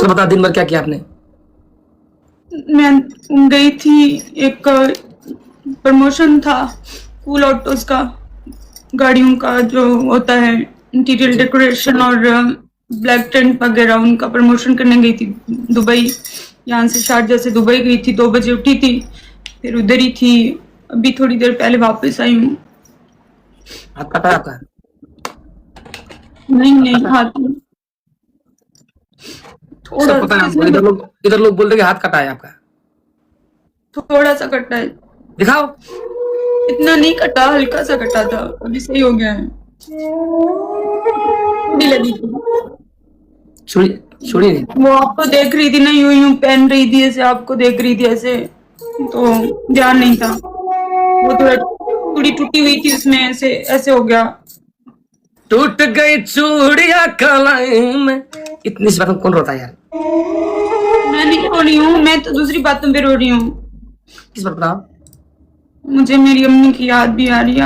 चलो बता, दिन भर क्या किया आपने? मैं गई थी, एक प्रमोशन था कूल ऑटोज का, गाड़ियों का जो होता है इंटीरियर डेकोरेशन और ब्लैक टेंट वगैरह, उनका प्रमोशन करने गई थी दुबई। यहाँ से शारजा से दुबई गई थी, 2 बजे उठी थी, फिर उधर ही थी, अभी थोड़ी देर पहले वापस आई हूँ। हाथ कटा है आपका? नहीं हाथ थोड़ा, पता है, इधर लोग बोल रहे कि हाथ कटा है आपका। थोड़ा सा कटा है। दिखाओ। इतना नहीं कटा, हल्का सा कटा था, अभी सही हो गया है। लगी थी छोड़ी नहीं। वो आपको देख रही थी ना, यूं पहन रही थी ऐसे, आपको देख रही थी ऐसे, तो ध्यान नहीं था। वो थोड़ी टूटी हुई थी उसमें, ऐसे हो गया। टूट गई चूड़िया कलाई में। इतनी सी बात में कौन रोता है यार? मैं नहीं रो रही हूँ, मैं तो दूसरी बातों पे रो रही हूँ। किस बात बताओ? मुझे मेरी अम्मी की याद भी आ रही है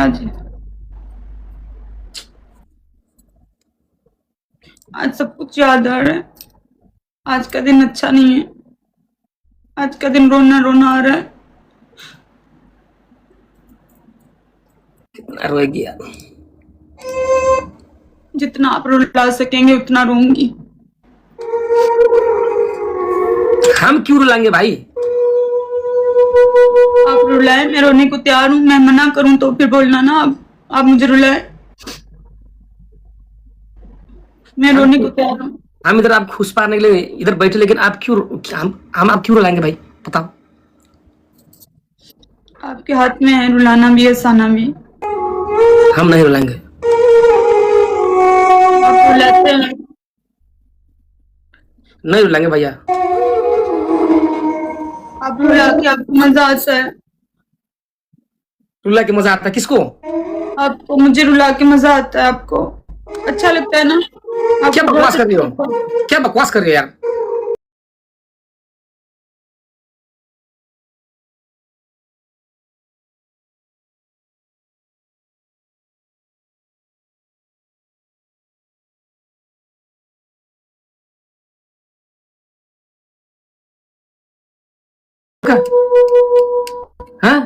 आज सब कुछ याद आ रहा है। आज का दिन अच्छा नहीं है, आज का दिन रोना रोना आ रहा है। कितना रोएगी यार? जितना आप रुला सकेंगे उतना रोऊंगी। हम क्यों रुलाएंगे भाई? आप रुलाए, मैं रोने को तैयार हूँ। मैं मना करूँ तो फिर बोलना ना, आप मुझे रुलाए, मैं रोने को तैयार हूँ। हम इधर आप खुश पाने के लिए इधर बैठे, लेकिन आप क्यों, हम आप क्यों रुलाएंगे भाई? बताओ। आपके हाथ में है रुलाना भी, हंसाना भी। हम नहीं रुलाएंगे। आप रुलाते हैं। नहीं रुलाएंगे भैया। आप रुला के आपको मजा आता है? रुला के मजा आता है किसको? आपको। मुझे रुला के मजा आता है, आपको अच्छा लगता है ना? क्या बकवास कर रही हो? क्या बकवास कर रही हो यार? हाँ?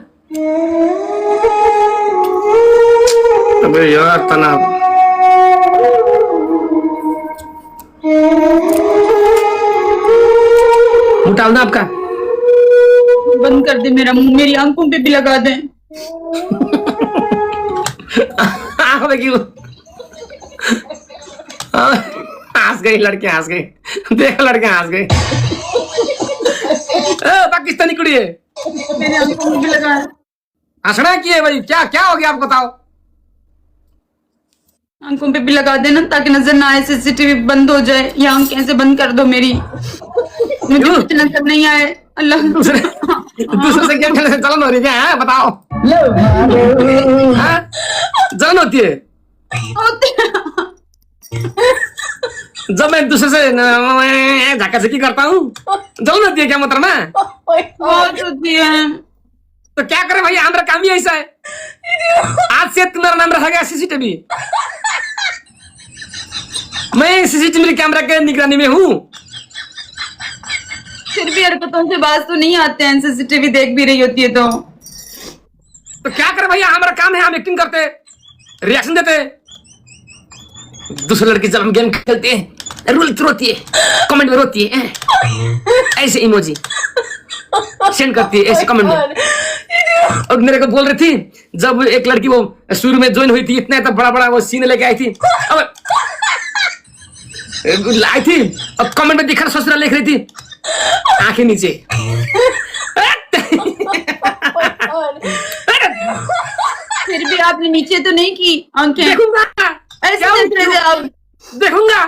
अबे यार तनाव। मुंह डालना आपका। बंद कर दे मेरा मुंह, मेरी आंखों पे भी लगा दे। आंख में क्यों? हंस गई लड़के, हंस गई। देखो लड़के हंस गए। पाकिस्तानी कुड़ी है। मेरे आंखों में भी लगा। हंसना की है भाई? क्या क्या हो गया आप बताओ? आंखों पे भी लगा देना ताकि नजर ना आए, सीसीटीवी बंद हो जाए, या आंखें से बंद कर दो मेरी, मुझे कुछ नजर नहीं आए। अल्लाह। दूसरे से क्या जलन हो रही है? बताओ। जलन होती है जब मैं दूसरे से झाकाझकी करता हूँ? जलन होती है क्या मतलब में? बहुत होती है। तो क्या करे भैया, हमारा काम ही ऐसा है। आज से तुम्हारा नाम रखा गया सीसीटीवी। मैं सीसीटीवी कैमरा के निगरानी में हूँ। फिर भी हरकतों से बात तो नहीं आते हैं, सीसीटीवी देख भी रही होती है तो क्या करे भैया, हमारा काम है, हम एक्टिंग करते, रिएक्शन देते। दूसरे लड़की जब हम गेम खेलते हैं रोती है, कमेंट में रोती है, ऐसे इमोजी सेंड करती है, ऐसे कमेंट में। और मेरे को बोल रही थी, जब एक लड़की वो शुरू में ज्वाइन हुई थी, इतना बड़ा बड़ा वो सीन लेके आई थी, अब आई थी, अब कमेंट में दिखा ससुराल लिख रही थी, आंखें नीचे। फिर भी आपने नीचे तो नहीं की आंखें? देखूंगा, ऐसे देख रहे थे आप? देखूंगा।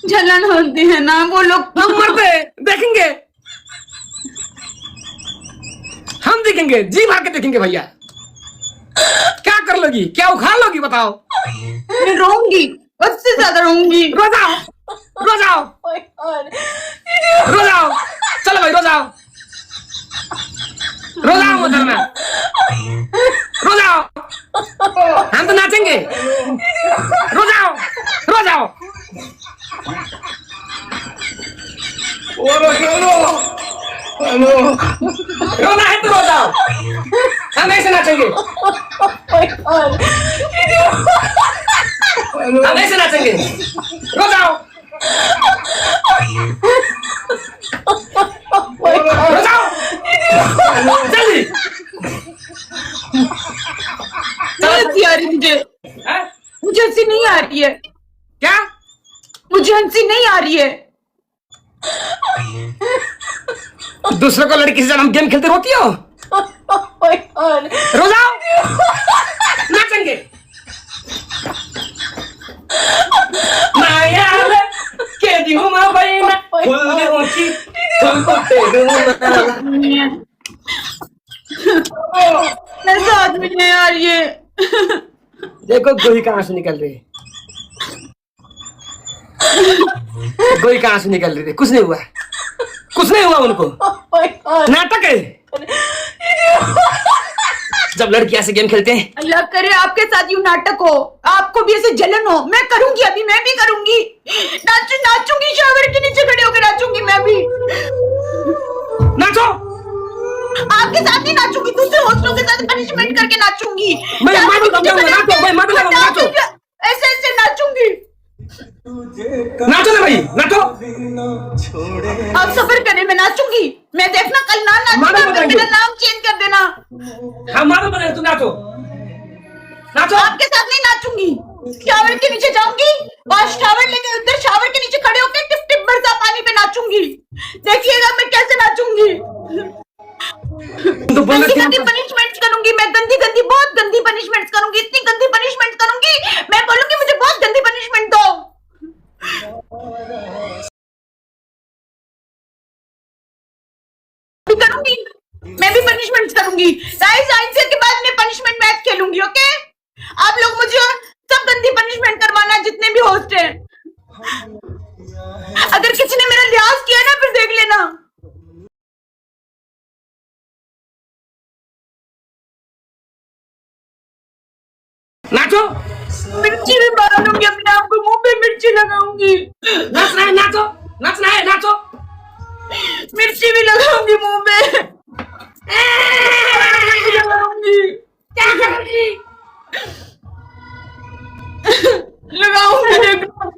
जलन होती है ना, वो लोग हम मरते देखेंगे, हम देखेंगे, जी मार के देखेंगे भैया। क्या कर लोगी, क्या उखाड़ लोगी बताओ? मैं रोऊंगी, उससे ज्यादा रोऊंगी। रो जाओ, रो जाओ, रो जाओ, चलो भाई रो जाओ, रो जाओ उधर में, रो जाओ, हम तो नाचेंगे। रो जाओ, रो जाओ। रोना है तो रो जाओ, हम ऐसे नाचेंगे, हम ऐसे नाचेंगे, रो जाओ, रो जाओ, जल्दी। हंसी आ रही मुझे, हैं? मुझे हंसी नहीं आ रही है, क्या? मुझे हंसी नहीं आ रही है। दूसरों को लड़की से जब हम गेम खेलते रोती हो? रो जाओ, नाचेंगे। माया के दियो मा बहिना फुल दे ऊंची फुल पत्ते दूना। मेरे साथ में नहीं आ रही है। देखो गोही का आंसू निकल रहे, गोही का आंसू निकल रहे, कुछ नहीं हुआ, कुछ नहीं हुआ उनको, नाटक है। जब लड़कियां से गेम खेलते हैं, अल्लाह करे आपके साथ यूं नाटक हो, आपको भी ऐसे जलन हो। मैं करूंगी, अभी मैं भी करूंगी, नाचूंगी, शावर के नीचे खड़े होकर नाचूंगी मैं भी। नाचो, आपके साथ ही नाचूंगी, दूसरे हॉस्टलों के साथ पनिशमेंट करके नाचूंगी। मैं मॉडल बन जाऊंगा, नाचो भाई, मॉडल बन नाचो, ऐसे ऐसे नाचूंगी। नाचो ना भाई, नाचो। आप सफर करें, मैं नाचूंगी। मैं देखना कल ना मॉडल नाचूंगा, बनाएंगे। मेरा नाम चेंज कर देना। हम मॉडल बने, तू नाचो, नाचो। आपके साथ नहीं नाचूंगी, शावर के नीचे जाऊंगी, वॉश शावर लेके उधर शावर के नीचे खड़े होकर टिप टिप बरसा पानी पे नाचूंगी। देखिएगा मैं कैसे नाचूंगी। तो बोल रही गंदी पनिशमेंट करूंगी मैं, गंदी बहुत गंदी पनिशमेंट करूंगी, इतनी गंदी पनिशमेंट करूंगी। मैं बोलूंगी मुझे बहुत गंदी पनिशमेंट दो। करूंगी, मैं भी पनिशमेंट करूंगी। गाइस आइंसे के बाद मैं पनिशमेंट मैच खेलूंगी, ओके? आप लोग मुझे सब गंदी पनिशमेंट करवाना, जितने भी होस्ट हैं। अगर किसी ने मेरा लिहाज किया ना, फिर देख लेना। नाचो, मिर्ची भी मारूंगी अपने आप को, मुंह पे मिर्ची लगाऊंगी। नाचना है, नाचो, नाचना है, नाचो। मिर्ची भी लगाऊंगी मुंह पे, लगाऊंगी, क्या करोगी? लगाऊंगी देखना।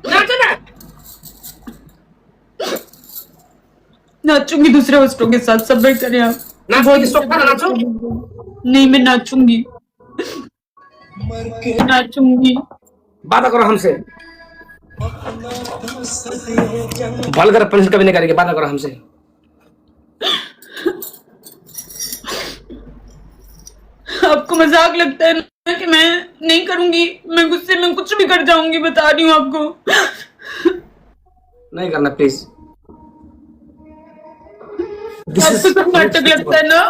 नाचो ना। नाचूंगी दूसरे होस्टों के साथ, सब्र करें आप। नाचो, स्टॉप करो, नाचो। नहीं, मैं नाचूंगी, नाचूंगी। वादा करो हमसे, भलकर पनिश कभी नहीं करेंगे, वादा करो हमसे। आपको मजाक लगता है ना कि मैं नहीं करूंगी? मैं गुस्से में कुछ भी कर जाऊंगी, बता रही हूँ आपको। नहीं करना प्लीज। आपको सब नाटक लगता है ना?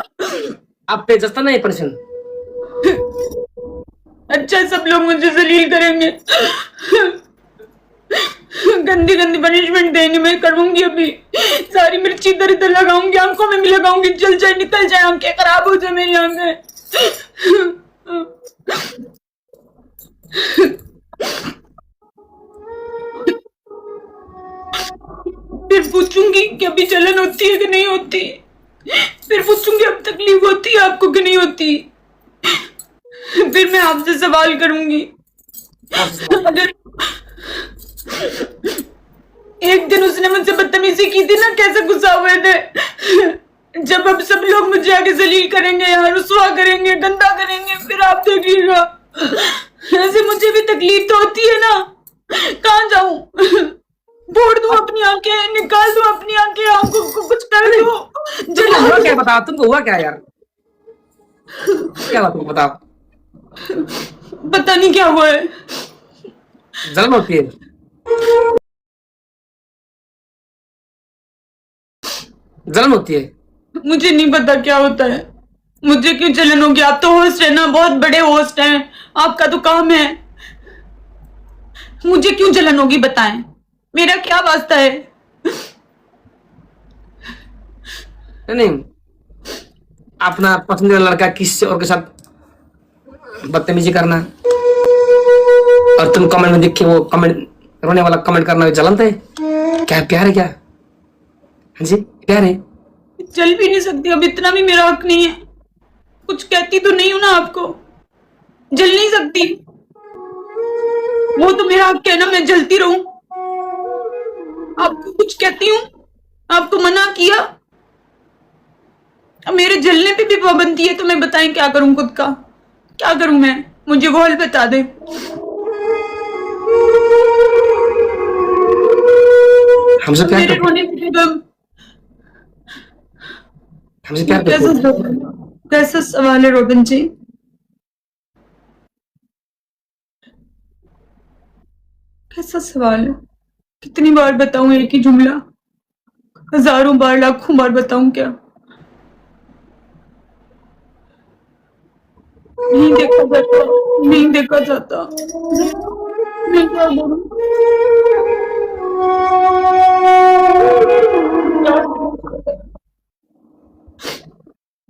आप पे जस्ता नहीं पनिशन। अच्छा, सब लोग मुझे जलील करेंगे, गंदी गंदी पनिशमेंट देंगे। मैं करूंगी, अभी सारी मिर्ची इधर इधर लगाऊंगी, आंखों में भी लगाऊंगी, जल जाए, निकल जाए, आंखें खराब हो जाए मेरी आंखें। फिर पूछूंगी कि अभी जलन होती है कि नहीं होती, फिर पूछूंगी अब तकलीफ होती है आपको कि नहीं होती, फिर मैं आपसे सवाल करूंगी। अगर एक दिन उसने मुझसे बदतमीजी की थी ना, कैसे गुस्सा हुए थे, जब अब सब लोग मुझे आगे जलील करेंगे, यहाँ रुसवा करेंगे, गंदा करेंगे, फिर आप देखिएगा। ऐसे मुझे भी तकलीफ तो होती है ना, कहाँ जाऊं? फोड़ दूं अपनी आंखें, निकाल दूं अपनी आंखें, आंखों को कुछ कर दूं, जला हुआ दूं। क्या, बताओ तुमको हुआ क्या यार, क्या हुआ तुमको बताओ। पता नहीं क्या हुआ है। जलन होती है? जलन होती है? मुझे नहीं पता क्या होता है, मुझे क्यों जलन होगी? आप तो होस्ट है ना, बहुत बड़े होस्ट हैं, आपका तो काम है। मुझे क्यों जलन होगी बताएं? मेरा क्या वास्ता है? नहीं, अपना पसंदीदा लड़का किसी और के साथ बदतमीजी करना और तुम कमेंट में देख के वो कमेंट रोने वाला कमेंट करना जलन है क्या? प्यार है क्या? हाँ जी, प्यार है। जल भी नहीं सकती, अब इतना भी मेरा हक नहीं है। कुछ कहती तो नहीं हूं ना आपको, जल नहीं सकती। वो तो मेरा हक है ना, मैं जलती रहूं। आपको कुछ कहती हूँ, आपको मना किया। अब मेरे जलने पे भी पाबंदी है, तो मैं बताएं क्या करूं? खुद का क्या करूं मैं? मुझे वो हल बता दे। हमसे प्यार मेरे करते रोने पे गम। हमसे प्यार करते हो? कैसा सवाल है रोबन जी? कैसा सवाल है? कितनी बार बताऊं एक ही जुमला? हजारों बार, लाखों बार बताऊं क्या? नहीं देखा जाता, नहीं देखा जाता। मैं क्या करूं?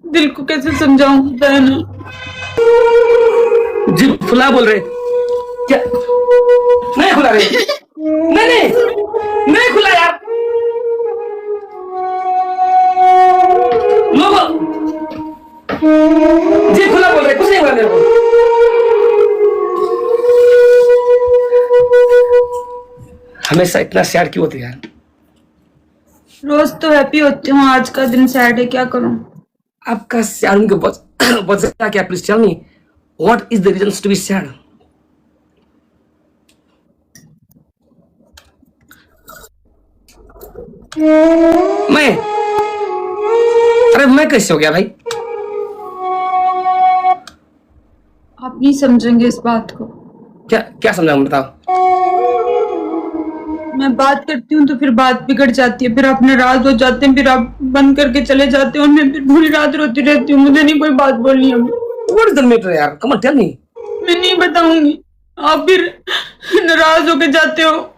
दिल को कैसे समझाऊं? होता है ना। जी फुला बोल रहे क्या? नहीं खुला रे, नहीं खुला यार। लोगों जी खुला बोल रहे, कुछ नहीं हुआ मेरे को। हमेशा इतना सैड क्यों होते यार? रोज तो हैप्पी होती हूँ, आज का दिन सैड है, क्या करूं? आपका सैड के वजह क्या? Please tell me what is the reason to be sad? मैं अरे मैं कैसे हो गया भाई? आप नहीं समझेंगे इस बात को। क्या क्या समझाऊं बताओ? मैं बात करती हूँ तो फिर बात बिगड़ जाती है, फिर आप नाराज हो जाते हैं, फिर आप बंद करके चले जाते हो और मैं फिर पूरी रात रोती रहती हूँ। मुझे नहीं कोई बात बोलनी है। व्हाट इज द मैटर यार? Come on tell me. मैं नहीं बताऊंगी। आप फिर नाराज होके जाते हो,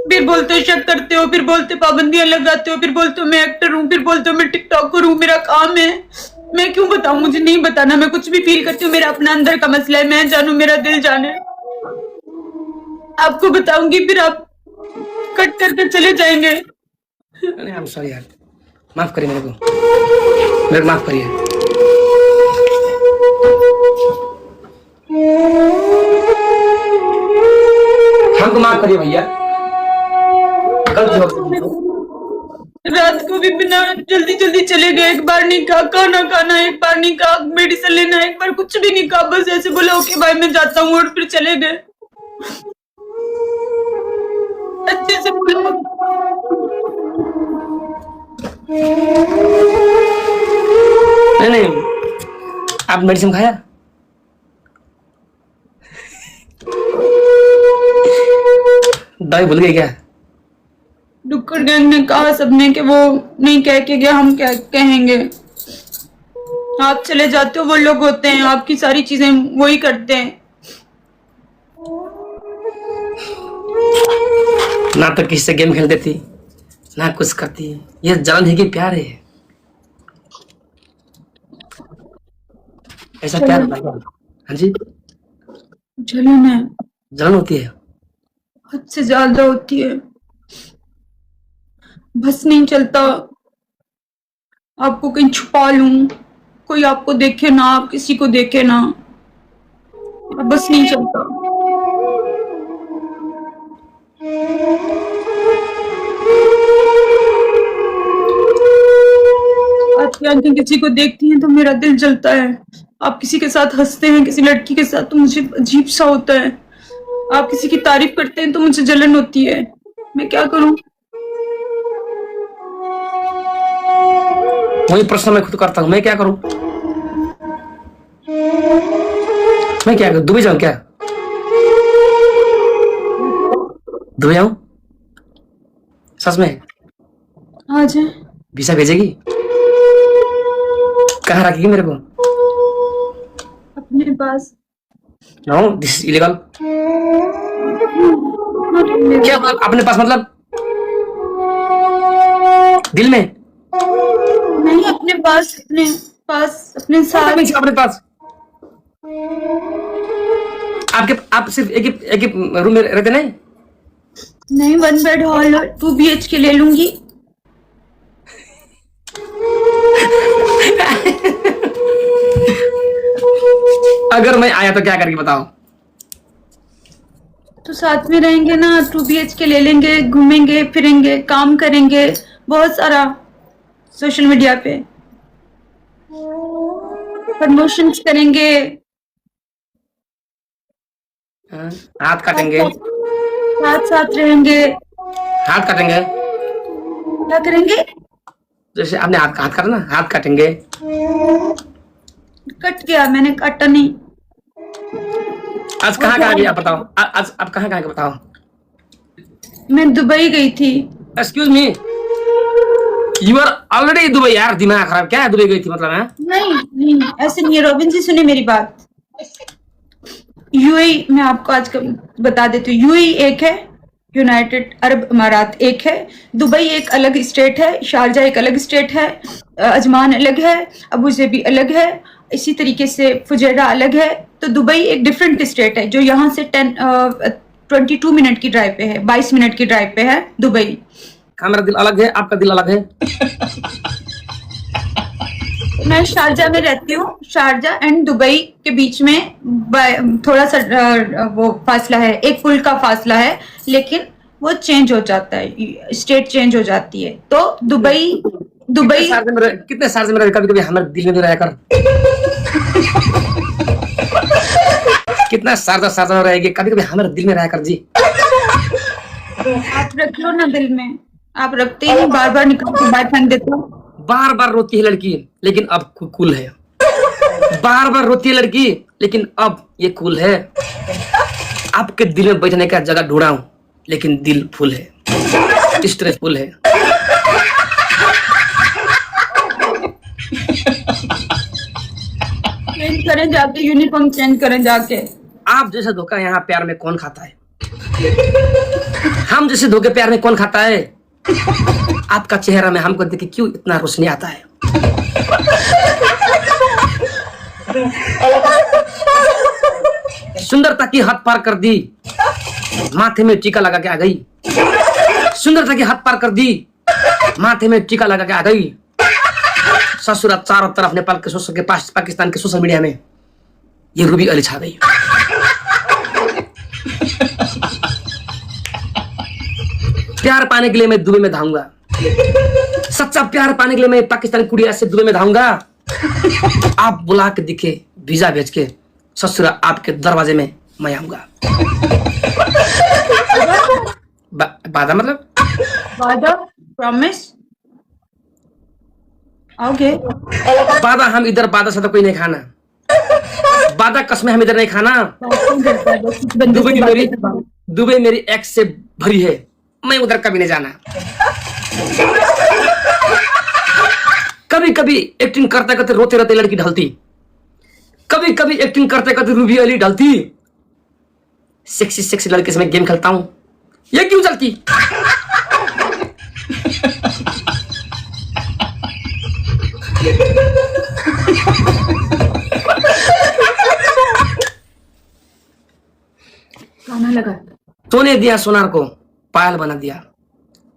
फिर बोलते हो शक करते हो, फिर बोलते पाबंदियां लगाते हो, फिर बोलते हो मैं एक्टर हूँ, फिर बोलते हो मैं टिकटॉकर हूँ, मेरा काम है। मैं क्यों बताऊं? मुझे नहीं बताना। मैं कुछ भी फील करती हूँ, मेरा अपना अंदर का मसला है, मैं जानू, मेरा दिल जाने। आपको बताऊंगी फिर आप कट करके चले जाएंगे। नहीं आई एम सॉरी यार, माफ करिए मेरे को माफ करिए। हमको माफ करिए भैया, गलती हो गई। रात को भी बिना जल्दी जल्दी चले गए। एक बार नहीं कहा खाना खाना, एक बार नहीं कहा मेडिसिन लेना, एक बार कुछ भी नहीं कहा। बस ऐसे बोला ओके भाई मैं जाता हूँ और फिर चले गए। अच्छे से बोला। नहीं आप मेडिसिन खाया? दवाई भूल गए क्या? डुक्कर गैंग ने कहा सबने कि वो नहीं कह के गया, हम क्या कहेंगे? आप चले जाते हो, वो लोग होते हैं, आपकी सारी चीजें वही करते हैं। ना तो किसी से गेम खेलती थी, ना कुछ करती। ये जलन है कि प्यार है? ऐसा प्यार होता है? हाँ जी, जलन है, जलन होती है। हद से ज्यादा होती है। बस नहीं चलता। आपको कहीं छुपा लूं, कोई आपको देखे ना, आप किसी को देखे ना, बस नहीं चलता। आपकी आंखें किसी को देखती हैं तो मेरा दिल जलता है। आप किसी के साथ हंसते हैं, किसी लड़की के साथ, तो मुझे अजीब सा होता है। आप किसी की तारीफ करते हैं तो मुझे जलन होती है। मैं क्या करूं? वही प्रश्न मैं खुद करता हूँ, मैं क्या करूं? मैं क्या करूं? दुबई जाऊं क्या? दुबई जाऊं? सच में? आ जाए। वीसा भेजेगी? कहाँ रखेगी मेरे को? अपने पास। No, this is illegal. क्या मतलब अपने पास, मतलब दिल में? नहीं, अपने पास, अपने साथ। अपने पास आपके, आप सिर्फ एक ही रूम में रहते नहीं? नहीं, 1 बेड हॉल 2 BHK ले लूंगी। अगर मैं आया तो क्या करेंगे बताओ? तो साथ में रहेंगे ना, 2 BHK ले लेंगे, घूमेंगे फिरेंगे, काम करेंगे बहुत सारा, सोशल मीडिया पे प्रमोशंस करेंगे, हाँ, हाथ काटेंगे, साथ साथ रहेंगे। हाथ काटेंगे। क्या करेंगे? जैसे आपने हाथ हाथ काटा ना, हाथ काटेंगे। कट गया, मैंने काटा नहीं। आज कहाँ कहाँ गया बताओ? आज आप कहाँ कहाँ गए बताओ? मैं दुबई गई थी। Excuse me, you are already Dubai. यार दिमाग खराब क्या है? दुबई गई थी मतलब है? नहीं नहीं, ऐसे नहीं है रॉबिन जी, सुने मेरी बात। यूएई, मैं आपको आज का बता देती हूँ, यूएई एक है, यूनाइटेड अरब अमारात एक है, दुबई एक अलग स्टेट है, शारजा एक अलग स्टेट है, अजमान अलग है, अबू धाबी अलग है, इसी तरीके से फुजैरा अलग है। तो दुबई एक डिफरेंट स्टेट है जो यहाँ से 22 मिनट की ड्राइव पे है, 22 मिनट की ड्राइव पे है दुबई। हमारा दिल अलग है, आपका दिल अलग है। मैं शारजा में रहती हूँ, शारजा एंड दुबई के बीच में थोड़ा सा वो फासला है, एक पुल का फासला है, लेकिन वो चेंज हो जाता है, स्टेट चेंज हो जाती है। तो दुबई कितने साल में कभी कभी हमारे दिल में भी रह कर कितना सारदा में रहेगी, कभी कभी हमारे दिल में रह कर जी। आप रख लो ना दिल में, आप रखते ही नहीं, बार बार निकाल के बाहर फेंक देते हो। बार बार रोती है लड़की, लेकिन अब कूल है। बार बार रोती है लड़की, लेकिन अब ये कूल है। आपके दिल में बैठने का जगह ढूंढा हूं, लेकिन दिल फुल है, स्ट्रेसफुल है। चेंज करें जाके, यूनिफॉर्म चेंज करें जाके। आप जैसा धोखा यहाँ प्यार में कौन खाता है? हम जैसे धोखे प्यार में कौन खाता है? आपका चेहरा में हमको देख के क्यों इतना रोशनी आता है? सुंदरता की हद पार कर दी, माथे में टीका लगा के आ गई। सुंदरता की हद पार कर दी, माथे में टीका लगा के आ गई। ससुरा चारों तरफ, नेपाल के सोशल के पास, पाकिस्तान के सोशल मीडिया में ये रूबी अली छा गई। प्यार पाने के लिए मैं दुबई में धाऊंगा, सच्चा प्यार पाने के लिए मैं पाकिस्तानी कुड़िया से दुबई में धाऊंगा। आप बुला के दिखे, वीजा भेज के, ससुरा आपके दरवाजे में मैं आऊंगा। वादा मतलब वादा, प्रॉमिस, आओगे? वादा हम इधर, वादा से तो कोई नहीं खाना। वादा कसमें हम इधर नहीं खाना। दुबई मेरी एक्स से भरी है, मैं उधर कभी नहीं जाना। कभी कभी एक्टिंग करते करते रोते रोते लड़की ढलती, कभी कभी एक्टिंग करते करते रूबी अली ढलती। सेक्सी सेक्सी लड़के से मैं गेम खेलता हूं, ये क्यों चलती? गाना लगा। सोने दिया सोनार को पायल बना दिया,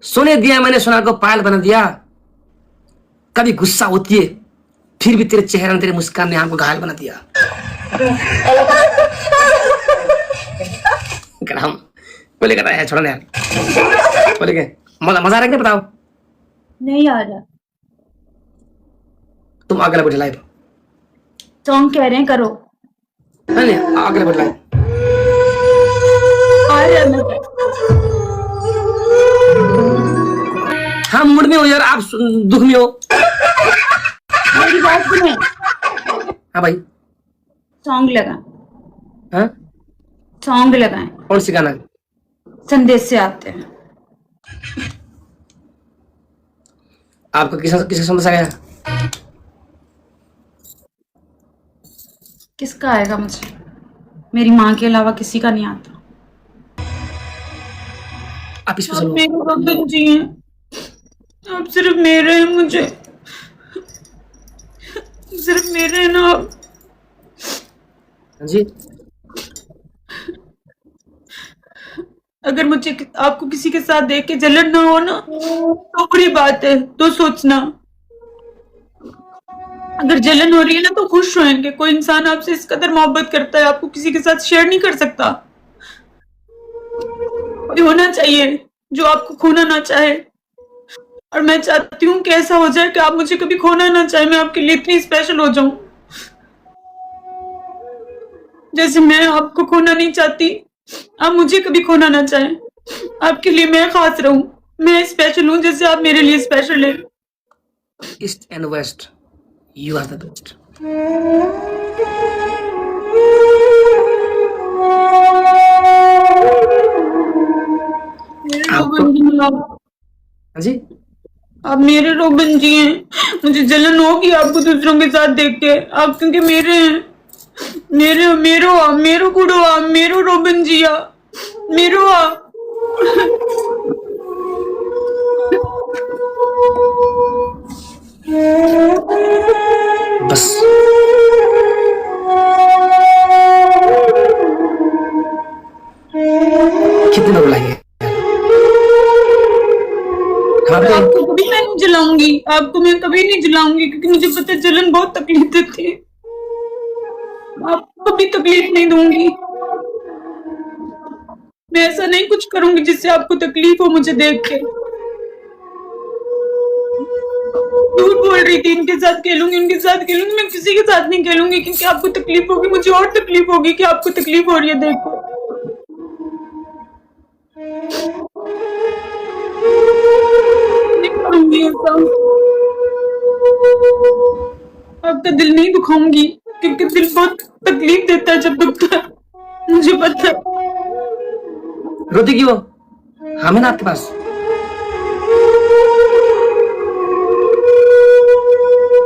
सोने दिया मैंने सोनार को पायल बना दिया। कभी गुस्सा होती है, फिर भी तेरे चेहरे में, तेरे मुस्कान ने हमको घायल बना दिया। हम बोले कहता है, छोड़ो ना यार, बोले के मजा आ रहा है? बताओ। नहीं आ रहा। तुम अगला बैठे लाइव सॉन्ग कह रहे हैं, करो। नहीं अगला बैठे लाइव। हम मूड में हो यार, आप दुख में हो। मेरी बात सुने। हाँ भाई, सॉन्ग लगा। हाँ, सॉन्ग लगाएं। कौन सी गाना? संदेश से आते हैं। आपको किसका संदेश आया? किसका आएगा मुझे? मेरी माँ के अलावा किसी का नहीं आता। आप आप स्पेशल हो। मेरे रोबिन जी हैं, आप सिर्फ मेरे हैं, मुझे सिर्फ मेरे हैं ना आप। हाँ जी, अगर मुझे आपको किसी के साथ देख के जलन ना हो ना तो बुरी बात है, तो सोचना। अगर जलन हो रही है ना तो खुश रहेंगे। कोई इंसान आपसे इस कदर मोहब्बत करता है, आपको किसी के साथ शेयर नहीं कर सकता। कोई होना चाहिए जो आपको खोना ना चाहे, और मैं चाहती हूँ कि ऐसा हो जाए कि आप मुझे कभी खोना ना चाहे। मैं आपके लिए इतनी स्पेशल हो जाऊं जैसे मैं आपको खोना नहीं चाहती, आप मुझे कभी खोना ना चाहें। आपके लिए मैं खास रहूं, मैं स्पेशल हूं जैसे आप मेरे लिए स्पेशल हैं। East and west, you are the best. मेरे आपको, रोबन जी आप हाँ जी, आप मेरे रोबन जी हैं। मुझे जलन होगी आपको दूसरों के साथ देख के, आप क्योंकि मेरे हैं। मेरे मेरो आ मेरो कुड़ो आ मेरो रोबन जी आ मेरो आ। बस कितने लोग लाएंगे? हाँ तो आपको कभी मैं नहीं जलाऊंगी, आपको मैं कभी नहीं जलाऊंगी, क्योंकि मुझे पता है जलन बहुत तकलीफ देती है। आपको कभी तकलीफ नहीं दूंगी। मैं ऐसा नहीं कुछ करूंगी जिससे आपको तकलीफ हो मुझे देख के। झूठ बोल रही थी, इनके साथ खेलूंगी इनके साथ खेलूंगी, मैं किसी के साथ नहीं खेलूंगी, क्योंकि आपको तकलीफ होगी, मुझे और तकलीफ होगी कि आपको तकलीफ हो रही है देखो। नहीं करूंगी ऐसा, आपका दिल नहीं दुखाऊंगी, क्योंकि दिल बहुत तकलीफ देता है जब दुखता है, मुझे पता है। रोती क्यों? हम है ना आपके पास।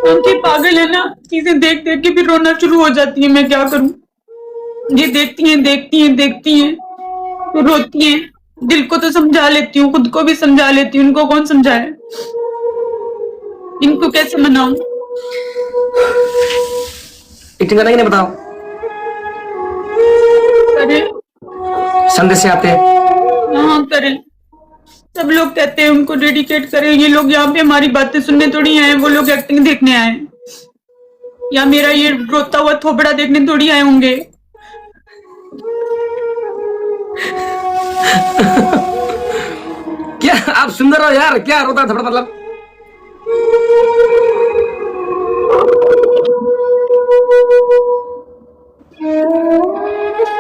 आंखें पागल है ना, चीजें देख देख के फिर रोना शुरू हो जाती है। मैं क्या करूं, ये देखती हैं देखती हैं देखती हैं तो रोती हैं। दिल को तो समझा लेती हूँ, खुद को भी समझा लेती हूँ, इनको कौन समझाए, इनको कैसे मनाऊं। एक्टिंग करना कि नहीं बताओ? करे संदेश से आते हैं। हाँ करें। सब लोग कहते हैं उनको डेडिकेट करें। ये लोग यहाँ पे हमारी बातें सुनने थोड़ी आए, वो लोग एक्टिंग देखने आए, या मेरा ये रोता हुआ थोबड़ा देखने थोड़ी आए होंगे। क्या आप सुंदर हो यार? क्या रोता थोड़ा मतलब?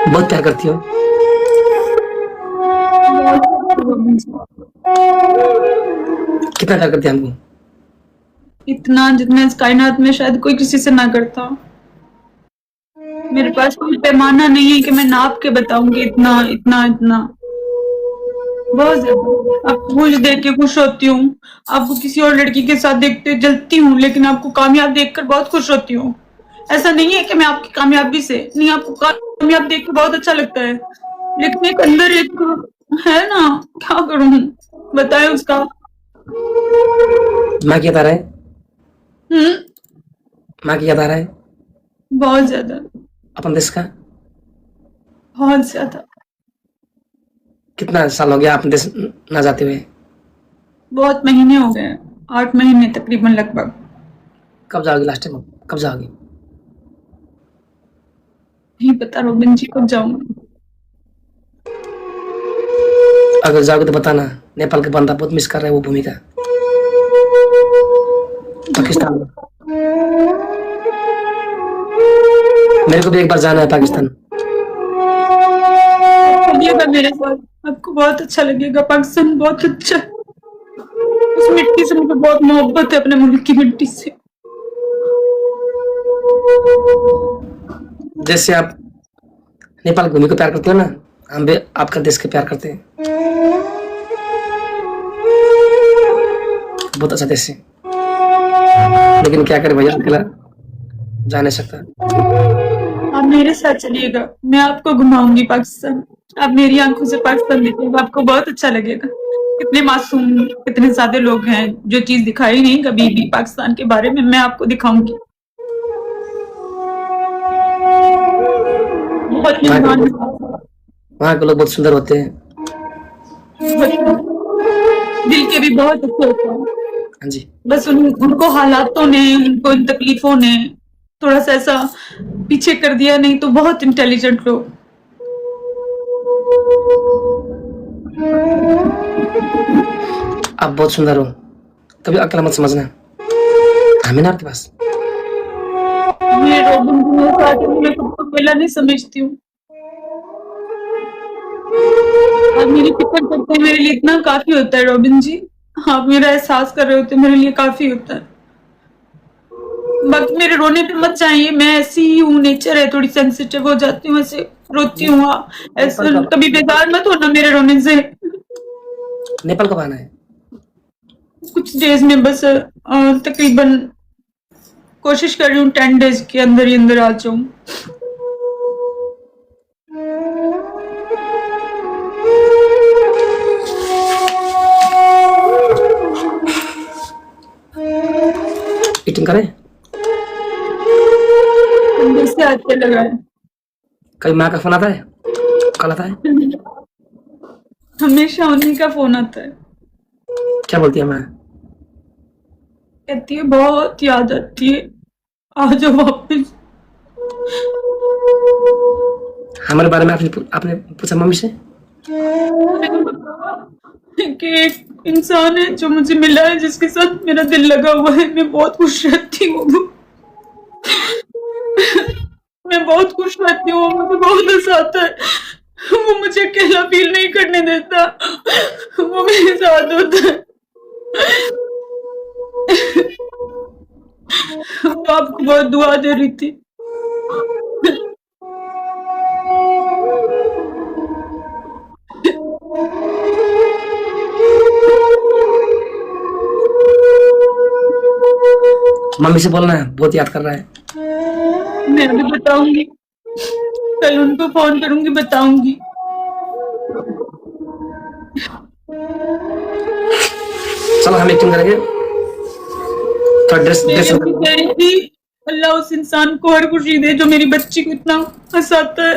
बहुत प्यार करती हो। कितना प्यार करती है हमको? इतना जितना इस कायनात में शायद कोई किसी से ना करता। मेरे पास कोई पैमाना नहीं है कि मैं नाप के बताऊंगी इतना इतना इतना। बहुत ज्यादा आपको खुश देख के खुश होती हूँ, आपको किसी और लड़की के साथ देखते जलती हूँ, लेकिन आपको कामयाब देखकर बहुत खुश होती हूँ। ऐसा नहीं है कि मैं आपकी कामयाबी से नहीं, आपको कामयाब देख के बहुत अच्छा लगता है, लेकिन एक अंदर एक है ना, क्या करूँ बताए उसका। माँ की याद आ रहा है? हम्म, माँ की याद आ रहा है? बहुत ज्यादा, अपन देश का? बहुत ज्यादा। कितना साल हो गया अपने देश ना जाते हुए? बहुत महीने हो गए, 8 महीने तकरीबन लगभग। कब जाओगी लास्ट टाइम? कब जाओगी? नहीं पता रोबिन जी, कब जाऊंगी। अगर जाओगे तो बताना। नेपाल का बंदा बहुत मिस कर रहा है वो भूमिका। पाकिस्तान में मेरे को भी एक बार जाना है पाकिस्तान। चलिएगा मेरे साथ, आपको बहुत अच्छा लगेगा। पाकिस्तान बहुत अच्छा है, उस मिट्टी से मुझे बहुत मोहब्बत है, अपने मुल्क की मिट्टी से। जैसे आप नेपाल भूमि को प्यार करते हो ना, हम भी आपका देश के प्यार करते हैं। बहुत अच्छा देश है, लेकिन क्या करे भैया, अकेला जा नहीं सकता। आप मेरे साथ चलिएगा, मैं आपको घुमाऊंगी पाकिस्तान, आप मेरी आंखों से पाकिस्तान देखिएगा, आपको बहुत अच्छा लगेगा। कितने मासूम, कितने सादे लोग हैं, जो चीज दिखाई नहीं कभी भी पाकिस्तान के बारे में, मैं आपको दिखाऊंगी। बहुत मेहमान वहाँ के लोग बहुत सुंदर होते हैं। दिल के भी बहुत अच्छे होते हैं। हाँ जी। बस उनको हालातों ने, उनको इन तकलीफों ने थोड़ा सा ऐसा पीछे कर दिया, नहीं तो बहुत इंटेलिजेंट लोग। आप बहुत सुंदर हो, कभी अकेला मत समझना, हमें ना आपके पास। मैं रोबिन जी के साथ हूँ, मैं खुद को अकेला नहीं समझती हूँ। आप मेरी फिक्र करते हैं, मेरे लिए इतना काफी होता है रोबिन जी। आप मेरा एहसास कर रहे होते मेरे लिए काफी होता है। बाकी मेरे रोने पे मत जाइए, मैं ऐसी ही हूँ, नेचर है, थोड़ी सेंसिटिव हो जाती हूँ, ऐसे रोती हूँ। ऐसे कभी बेजार मत होना मेरे रोने से। नेपाल कब आना है? कुछ डेज में बस तकरीबन कोशिश कर रही हूँ 10 डेज के अंदर ही अंदर आ जाऊँ। ईटिंग करें? से अच्छा लगा है। कभी माँ का फोन आता है? कल आता है? हमेशा उन्हीं का फोन आता है। क्या बोलती है माँ? कहती है बहुत याद आती है, आ जाओ वापस। हमारे बारे में आपने पूछा मम्मी से? कि एक इंसान है जो मुझे मिला है, जिसके साथ मेरा दिल लगा हुआ है, मैं बहुत खुश रहती हूँ। मैं बहुत खुश रहती हूँ, मुझे बहुत हंसाता है, वो मुझे अकेला फील नहीं करने देता, वो मेरे साथ होता है। वो आपको बहुत दुआ दे रही थी। मम्मी से बोलना है, बहुत याद कर रहा है। मैं भी बताऊंगी, कल उनको फोन करूंगी, बताऊंगी। चलो हम एक्टिंग करेंगे, थोड़ा ड्रेस अल्लाह उस इंसान को हर खुशी दे जो मेरी बच्ची को इतना हंसाता है।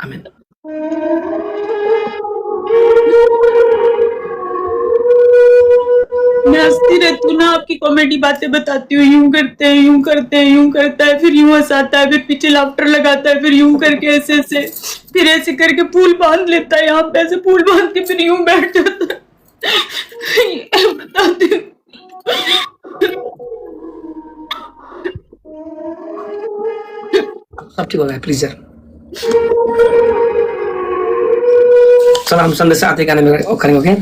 आमीन। मैं हंसती रहती हूँ ना, आपकी कॉमेडी बातें बताती हूँ, यूं करते हैं, यूं करते हैं, यूं करता है, फिर यूं हंसाता है, फिर पीछे लाफ्टर लगाता है, फिर यूं करके ऐसे ऐसे, फिर ऐसे करके फूल बांध लेता है, यहाँ पे ऐसे फूल बांध के फिर यूं बैठ जाता है। बताती हूँ। सब ठीक हो गया, प्लीज यार। चलो हम संदेश आते गाने में करेंगे, ओके?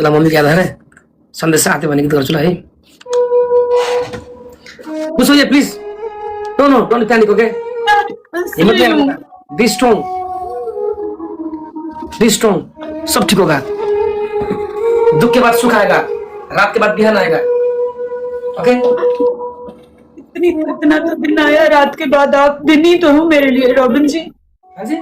मम्मी क्या है संदेश आते भने गीत गर्छु ल है। खुश होइए please, no don't panic, okay? Be strong, be strong, सब ठीक होगा। दुख के बाद सुख आएगा, रात के बाद बिहान आएगा, ओके? इतना तो दिन आया, रात के बाद आप दिन ही तो हो मेरे लिए रॉबिन जी। हाँ जी?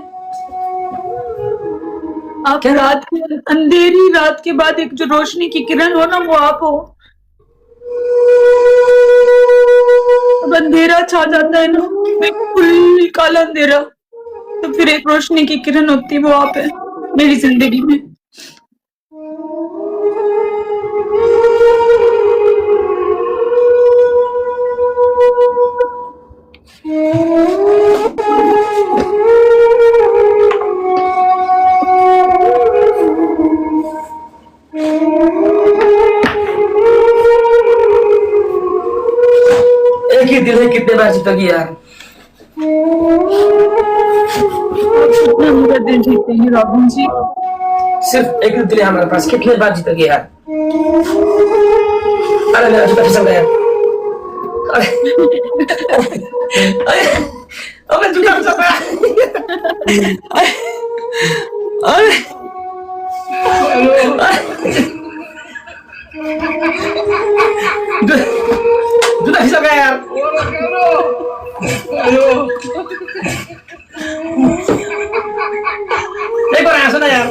आप रात के, अंधेरी रात के बाद एक जो रोशनी की किरण हो ना, वो आप हो। अब अंधेरा छा जाता है ना, बिल्कुल काला अंधेरा, तो फिर एक रोशनी की किरण होती है, वो आप है मेरी जिंदगी में। एक ही दिल है, कितने बार जीतोगी यार? कितना मेरा दिल जीते हैं रॉबिन जी? सिर्फ एक ही दिल है हमारे पास, कितने बार जीतोगी यार? अरे मेरा जूता फिसल गया, अरे जूता फिसल गया, अरे जूता फिसल गया यार। एक बार यहाँ सुना यार।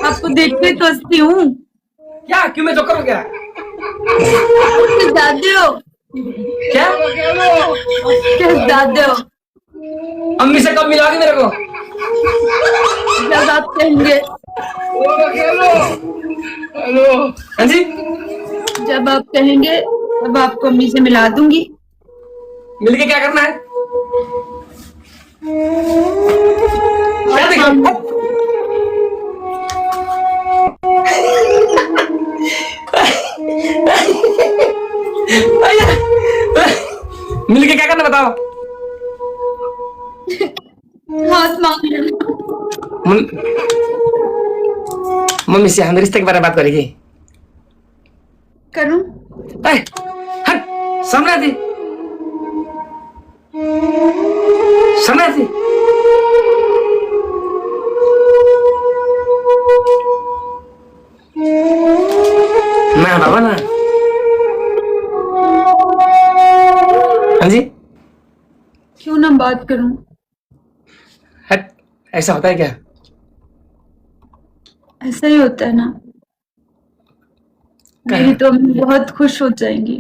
आपको देखते तो हंसती हूँ। क्या क्यों मैं जोकर हो गया? दादे हो क्या दादे हो? अम्मी से कब मिलाओगे मेरे को? जब आप कहेंगे, हाँ जी, जब आप कहेंगे तब आपको अम्मी से मिला दूंगी। मिलके क्या करना है? क्या देखो? मिलके क्या करना बताओ? हाथ मांग मम्मी से हम रिश्ते के बारे में बात करेगी। करूं? हट सामने आती, सामने आती। ना बाबा ना। हाँ जी, क्यों ना बात करूं? हट, ऐसा होता है क्या? ऐसा ही होता है ना। मेरी तो अम्मी बहुत खुश हो जाएंगी।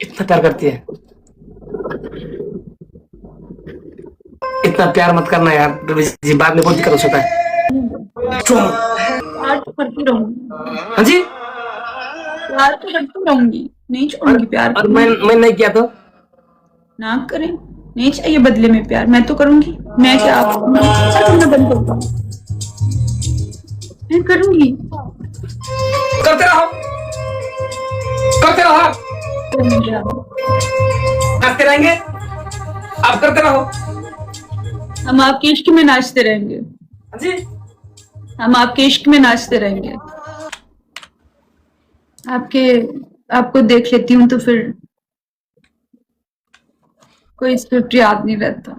इतना प्यार करती है? इतना प्यार मत करना यार जी, बाद में बहुत दिक्कत हो सकता है। प्यार तो करती रहूंगी। हाँ जी, प्यार तो करती रहूंगी, नहीं छोड़ूंगी प्यार। और मैं नहीं किया तो? ना करें, नहीं चाहिए बदले में प्यार, मैं तो करूंगी। मैं क्या आप करना बंद कर दूं? मैं करूंगी। करते रहो, करते रहो, करते रहेंगे, आप करते रहो। हम आपके इश्क में नाचते रहेंगे। हाँ जी, हम आपके इश्क में नाचते रहेंगे। आपको देख लेती हूँ तो फिर कोई स्क्रिप्ट याद नहीं रहता।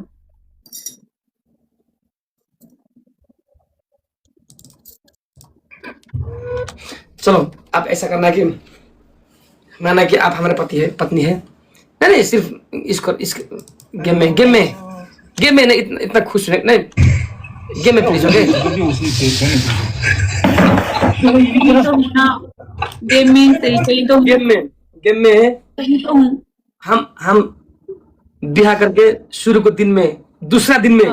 चलो आप ऐसा करना कि माना कि आप हमारे पति है, पत्नी है। नहीं नहीं, सिर्फ इसको इस गेम में नहीं, इतना खुश नहीं, गेम में प्लीज, ओके? गेम में सही, कहीं तो गेम में कहीं तो हूँ। हम ब्याह करके शुरू को दिन में, दूसरा दिन में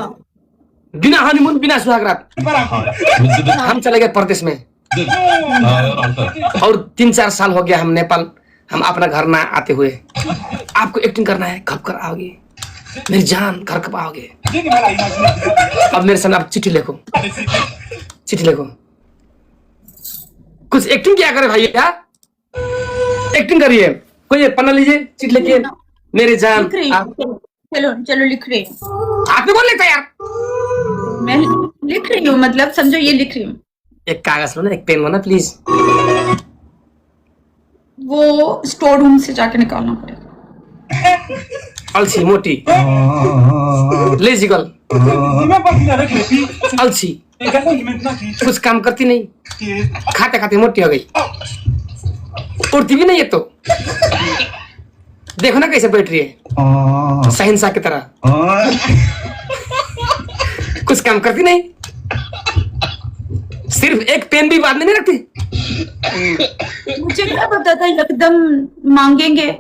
बिना हनीमून, बिना सुहाग रात हम चले गए परदेश में। और 3-4 साल हो गया हम नेपाल, हम अपना घर ना आते हुए। आपको एक्टिंग करना है, कब कर आओगे मेरी जान, घर कब आओगे? अब मेरे सामने आप चिट्ठी लिखो, चिट्ठी लिखो, कुछ एक्टिंग क्या करे भाई, क्या एक्टिंग करिए। कोई पन्ना लीजिए, चिट्ठी लिखिए, मेरी जान। चलो चलो लिख रही हूँ। आपने कौन लिखता यार? मैं लिख रही हूँ, मतलब समझो ये लिख रही हूँ। एक कागज लो ना, एक पेन लो ना प्लीज। वो स्टोर रूम से जाके निकालना पड़ेगा। अलसी मोटी लेजी गर्ल, अलसी, कुछ काम करती नहीं, खाते खाते मोटी हो गई, उड़ती भी नहीं है तो देखो ना कैसे बैठ रही है शहंशाह की तरह। कुछ काम करती नहीं, सिर्फ एक पेन भी बाद में नहीं रखती। मुझे क्या पता था एकदम मांगेंगे।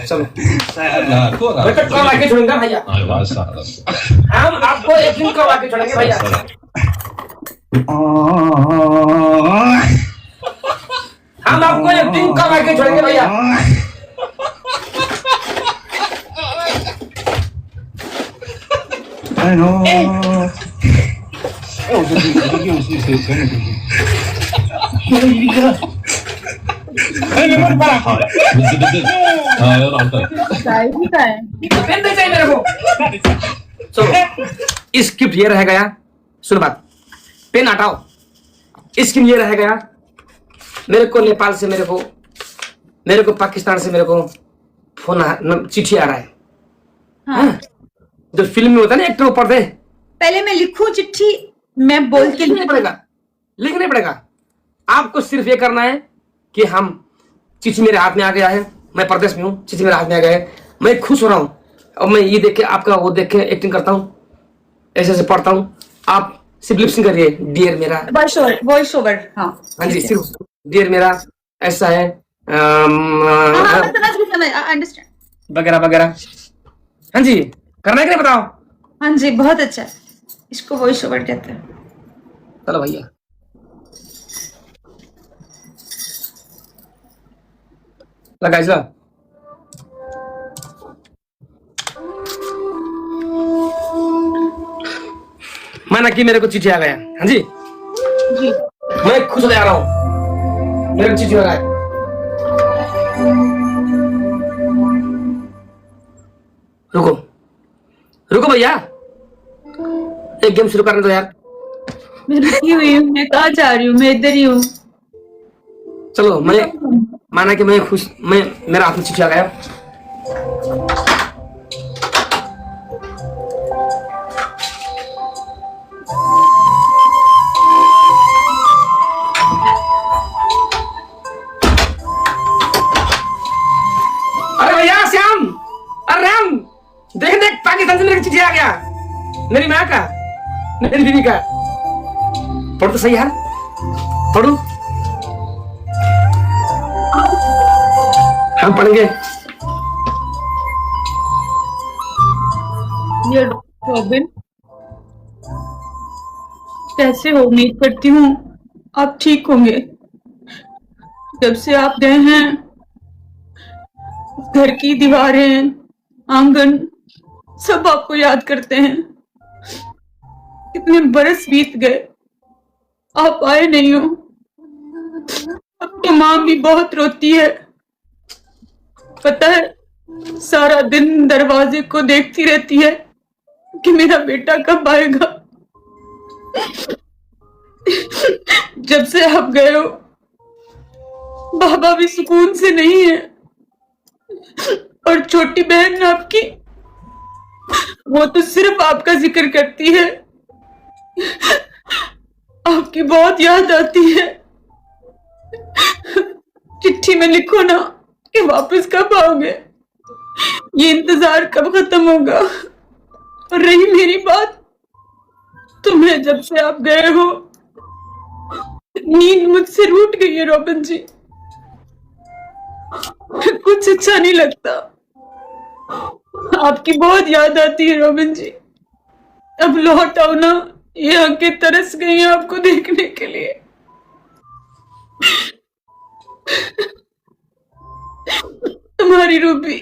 चलो कब आके छोड़ेंगे भैया, हम आपको एक दिन कब आके छोड़ेंगे भैया। हम आपको एक दिन कब आके छोड़ेंगे भैया। पेन दे चाहिए मेरे को। चलो स्क्रिप्ट ये रह गया, सुनो बात, पेन हटाओ। स्क्रिप्ट ये रह गया, मेरे को नेपाल से, मेरे को पाकिस्तान से मेरे को चिट्ठी आ रहा है। हाँ, जो फिल्म में होता है ना एक्टर ऊपर से, पहले मैं लिखूं चिट्ठी, मैं बोल के लिखना लिखना पड़ेगा। आपको सिर्फ ये करना है कि हम चिट्ठी मेरे हाथ में आ गया है, मैं प्रदेश में हूँ, चिट्ठी मेरे हाथ में आ गया है, मैं खुश हो रहा हूँ और मैं ये देख के आपका वो देख के एक्टिंग करता हूँ, ऐसे ऐसे पढ़ता हूँ। आप सिर्फ लिपसिंग करिए, डियर मेरा, वॉइस ओवर। हाँ हाँ जी, सिर्फ डियर मेरा ऐसा है अंडरस्टैंड वगैरह वगैरह। हाँ जी, करना है कि नहीं बताओ? हाँ जी, बहुत अच्छा, इसको वॉइस ओवर कहते हैं। चलो भैया, लगा इसका। माना कि मेरे को चिट्ठी आ गया, हाँ जी, जी मैं खुश हो जा रहा हूँ, मेरे को चिट्ठी आ रहा है। रुको रुको भैया, एक गेम शुरू करने दो यार। मैं रुकी हुई हूँ, मैं कहाँ जा रही हूँ, मैं इधर ही हूँ। चलो, मैं माना कि मैं खुश, मैं मेरा हाथ में चिट्ठी आ गया। अरे भैया श्याम, अरे राम, देख देख पाकिस्तान से मेरे को चिट्ठी आ गया, मेरी माँ का, मेरी बीवी का। पढ़ तो सही यार, पढ़ू। हम पढ़ेंगे। रॉबिन, कैसे हो? उम्मीद करती हूँ आप ठीक होंगे। जब से आप गए हैं, घर की दीवारें, आंगन सब आपको याद करते हैं। कितने बरस बीत गए, आप आए नहीं हो। आपकी माँ भी बहुत रोती है, पता है, सारा दिन दरवाजे को देखती रहती है कि मेरा बेटा कब आएगा। जब से आप गए हो, बाबा भी सुकून से नहीं है। और छोटी बहन आपकी, वो तो सिर्फ आपका जिक्र करती है, आपकी बहुत याद आती है। चिट्ठी में लिखो ना कि वापस कब आओगे, ये इंतजार कब खत्म होगा। और रही मेरी बात, तुम्हें जब से आप गए हो, नींद मुझसे रूठ गई है रॉबिन जी। कुछ अच्छा नहीं लगता, आपकी बहुत याद आती है रॉबिन जी। अब लौट आओ ना, ये आंखें तरस गई हैं आपको देखने के लिए। तुम्हारी रूबी।